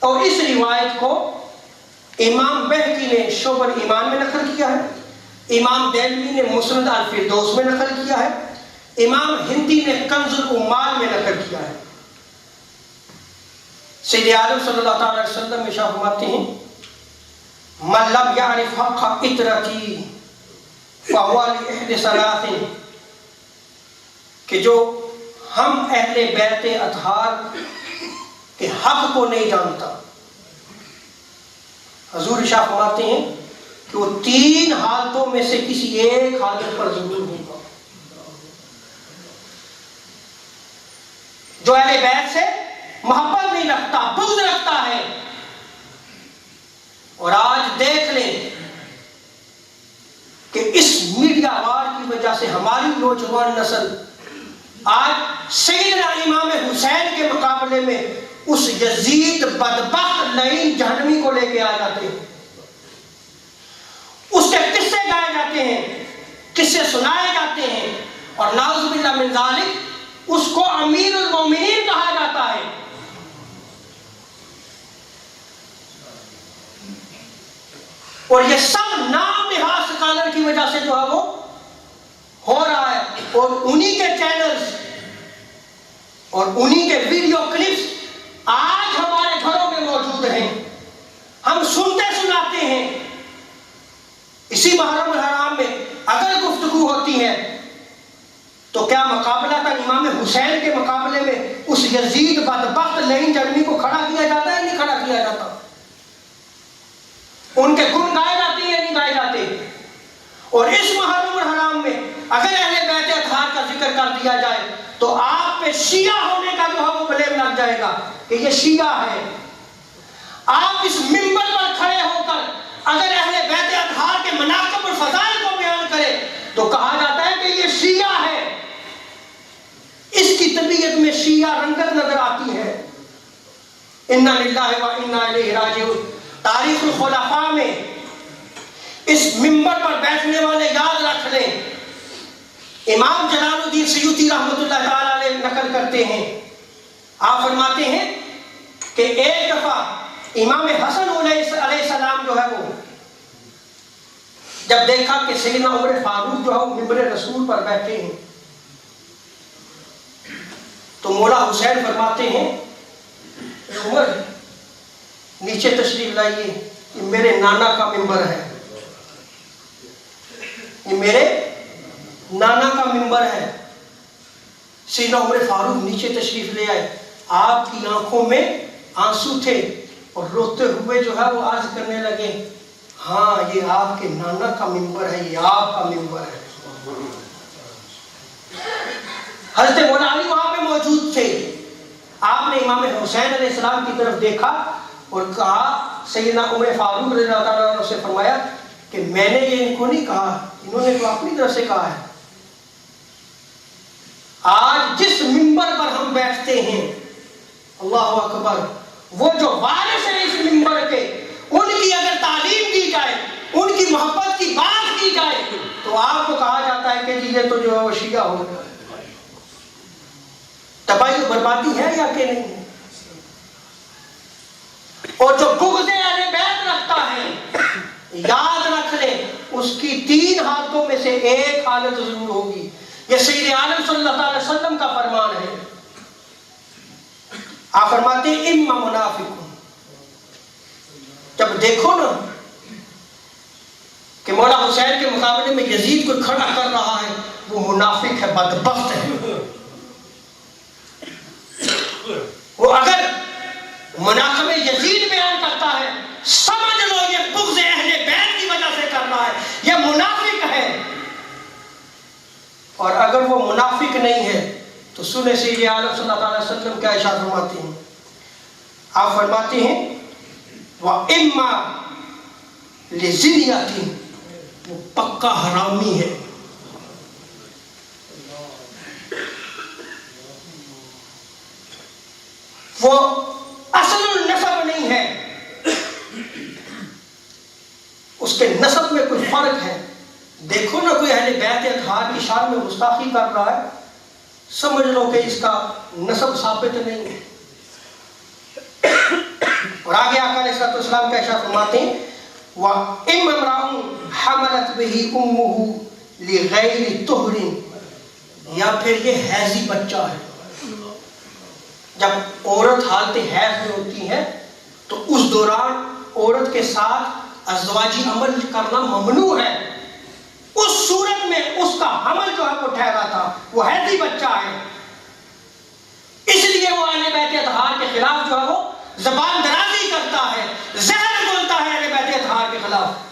اور اس روایت کو امام بہقی نے شعب الایمان میں نقل کیا ہے، امام دہلوی نے مسند الفردوس میں نقل کیا ہے، امام ہندی نے کنز العمال میں نقل کیا ہے۔ سید عالم صلی اللہ تعالی علیہ وسلم ارشاد فرماتے ہیں من لم یعرف حق اطرتی فہو لإحدى ثلاث، کہ جو ہم اہل بیت اطہار کے حق کو نہیں جانتا، حضور ارشاد فرماتے ہیں کہ وہ تین حالتوں میں سے کسی ایک حالت پر ضرور ہوگا۔ جو اہل بیت سے محبت نہیں رکھتا، بغض رکھتا ہے۔ اور آج دیکھ لیں کہ اس میڈیا وار کی وجہ سے ہماری نوجوان نسل آج سیدنا امام حسین کے مقابلے میں اس یزید بدبخت لعین جہنمی کو لے کے آ جاتے ہیں، اس کے قصے گائے جاتے ہیں، قصے سنائے جاتے ہیں، اور نعوذ باللہ من ذالک اس کو امیر المومنین کہا جاتا ہے۔ اور یہ سب نام نہاد سکالر کی وجہ سے جو ہے وہ ہو رہا ہے، اور انہی کے چینلز اور انہی کے ویڈیو کلپس آج ہمارے گھروں میں موجود ہیں، ہم سنتے سناتے ہیں۔ اسی محرم الحرام میں اگر گفتگو ہوتی ہے تو کیا مقابلہ تھا امام حسین کے مقابلے میں اس یزید بدبخت لعین جہنمی کو کھڑا کیا جاتا ہے نہیں کھڑا کیا جاتا؟ ان کے گن گائے جاتے ہیں یا نہیں گائے جاتے؟ اور اس محرم الحرام میں اگر اہل بیت اطہار کا ذکر کر دیا جائے تو آپ پہ شیعہ ہونے کا جو ہے وہ بلیم لگ جائے گا کہ یہ شیعہ ہے۔ آپ اس منبر پر کھڑے ہو کر اگر اہل بیت اطہار کے مناقب اور فضائل کو بیان کرے تو کہا جاتا ہے کہ یہ شیعہ ہے۔ اس کی طبیعت میں شیعہ رنگت نظر آتی ہے۔ انا للہ و انا الیہ راجعون۔ تاریخ الخلفاء میں اس منبر پر بیٹھنے والے یاد رکھ لیں، امام جلال الدین سیوطی رحمۃ اللہ تعالی علیہ نقل کرتے ہیں، آپ فرماتے ہیں کہ ایک دفعہ امام حسن علیہ السلام جو ہے وہ جب دیکھا کہ سیدنا عمر فاروق جو ہے وہ منبر رسول پر بیٹھے ہیں تو مولا حسین فرماتے ہیں عمر نیچے تشریف لائیے، یہ میرے نانا کا منبر ہے، یہ میرے نانا کا منبر ہے۔ سیدنا عمر فاروق نیچے تشریف لے آئے، آپ کی آنکھوں میں آنسو تھے اور روتے ہوئے جو ہے وہ عرض کرنے لگے ہاں یہ آپ کے نانا کا منبر ہے، یہ آپ کا منبر ہے۔ حضرت مولا علی وہاں پہ موجود تھے، آپ نے امام حسین علیہ السلام کی طرف دیکھا اور کہا، سیدنا عمر فاروق رضی اللہ تعالیٰ عنہ سے فرمایا کہ میں نے یہ ان کو نہیں کہا، انہوں نے تو اپنی طرف سے کہا ہے۔ آج جس منبر پر ہم بیٹھتے ہیں، اللہ اکبر، وہ جو وارث ہیں اس منبر کے، ان کی اگر تعلیم دی جائے، ان کی محبت کی بات کی جائے تو آپ کو کہا جاتا ہے کہ جی یہ تو جو ہے وہ شیعہ ہو گیا۔ تباہی و بربادی ہے یا کہ نہیں ہے؟ اور جو بغض اہل بیت رکھتا ہے یاد رکھ لیں اس کی تین حالتوں میں سے ایک حالت ضرور ہوگی۔ یہ سید عالم صلی اللہ علیہ وسلم کا فرمان ہے۔ آپ فرماتے ہیں اما منافق، جب دیکھو نا کہ مولا حسین کے مقابلے میں یزید کو کھڑا کر رہا ہے، وہ منافق ہے، بدبخت ہے۔ وہ اگر مناقب یزید بیان کرتا ہے سمجھ لو یہ بغض اہل بیت کی وجہ سے کر رہا ہے، یہ منافق ہے۔ اور اگر وہ منافق نہیں ہے تو سنیں سید عالم صلی اللہ علیہ وسلم کیا ارشاد فرماتے ہیں؟ آپ فرماتے ہیں وَإِمَّا لِزِنْيَةٍ، وہ پکا حرامی ہے۔ وہ اصل النسب نہیں ہے، اس کے نسب میں کوئی فرق ہے۔ دیکھو نا کوئی اہل بیت اطہار کی شان میں گستاخی کر رہا ہے، سمجھ لو کہ اس کا نسب ثابت نہیں ہے۔ اور اور آگے آقا علیہ السلام کا ارشاد فرماتے ہیں وَإِمَّ امْرَأٌ حَمَلَتْ بِهِ أُمُّهُ لِغَيْرِ طُهْرٍ، یا پھر یہ حیضی بچہ ہے. جب عورت حالت حیض میں ہوتی ہے تو اس دوران عورت کے ساتھ ازدواجی عمل کرنا ممنوع ہے. اس صورت میں اس کا حمل جو ہے وہ ٹھہرا تھا، وہ حیضی بچہ ہے، اس لیے وہ اہل بیت اطہار کے خلاف جو ہے وہ زبان درازی کرتا ہے، زہر بولتا ہے اہل بیت اطہار کے خلاف.